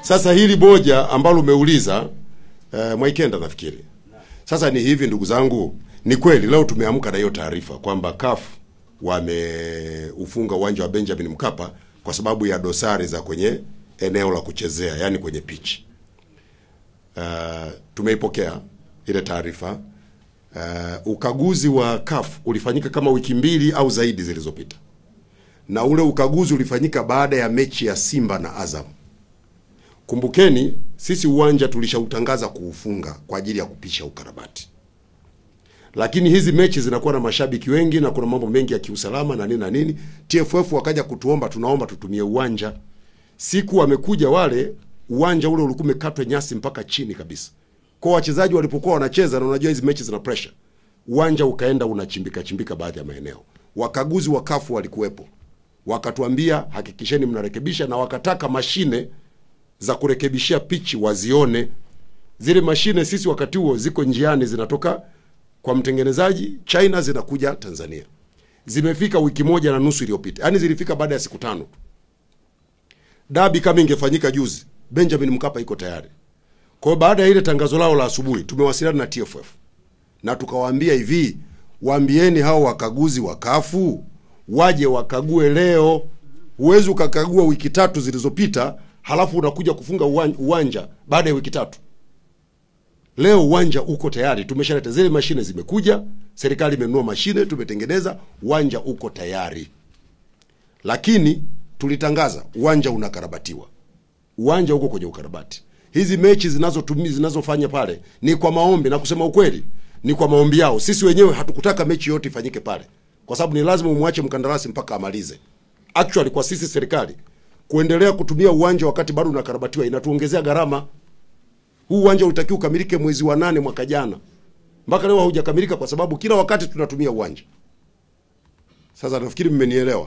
Sasa hili moja ambalo umeuliza Mwaikenda nafikiri. Sasa ni hivi ndugu zangu, ni kweli leo tumeamka na hiyo taarifa kwamba CAF wameufunga uwanja wa Benjamin Mkapa kwa sababu ya dosari za kwenye eneo la kuchezea, yani kwenye pitch. Tumeipokea ile taarifa. Ukaguzi wa CAF ulifanyika kama wiki 2 au zaidi zilizopita. Na ule ukaguzi ulifanyika baada ya mechi ya Simba na Azam. Kumbukeni, sisi uwanja tulishautangaza kuufunga kwa ajili ya kupisha ukarabati. Lakini hizi mechi zinakuwa na mashabiki wengi na kuna mambo mengi ya kiusalama na nini na nini. TFF wakaja kutuomba, tunaomba tutumie uwanja. Siku wamekuja wale, uwanja ule ulikuwa umekatwa nyasi mpaka chini kabisa. Kwa wachezaji walipokuwa wanacheza, na unajua hizi mechi zina pressure, uwanja ukaenda unachimbika baadhi ya maeneo. Wakaguzi wa CAF walikuwepo. Wakatuambia hakikisheni mnarekebisha, na wakataka mashine za kurekebishia pichi wazione. Zile mashine sisi wakati huo ziko njiani, zinatoka kwa mtengenezaji China zinakuja Tanzania. Zimefika wiki 1.5 iliyopita. Yaani zilifika baada ya siku 5. Dabi kama ingefanyika juzi, Benjamin Mkapa iko tayari. Kwa baada ya ile tangazo lao la asubuhi, tumewasiliana na TFF. Na tukawaambia hivi, waambieni hao wakaguzi wa CAF waje wakague leo. Huwezi ukakagua wiki 3 zilizopita halafu unakuja kufunga uwanja baada ya wiki 3. Leo uwanja uko tayari, tumeshaleta zile mashine, zimekuja, serikali imenunua mashine, tumetengeneza, uwanja uko tayari. Lakini tulitangaza uwanja unakarabatiwa. Uwanja uko kwenye ukarabati. Hizi mechi zinazofanya pale ni kwa maombi, na kusema ukweli ni kwa maombi yao. Sisi wenyewe hatukutaka mechi yote ifanyike pale, kwa sababu ni lazima umwache mkandarasi mpaka amalize. Actually kwa sisi serikali kuendelea kutumia uwanja wakati bado unakarabatiwa inatuongezea gharama. Huu uwanja utakiwa ukamilike mwezi wa 8 mwaka jana. Mpaka leo haujakamilika kwa sababu kila wakati tunatumia uwanja. Sasa nafikiri mmenielewa.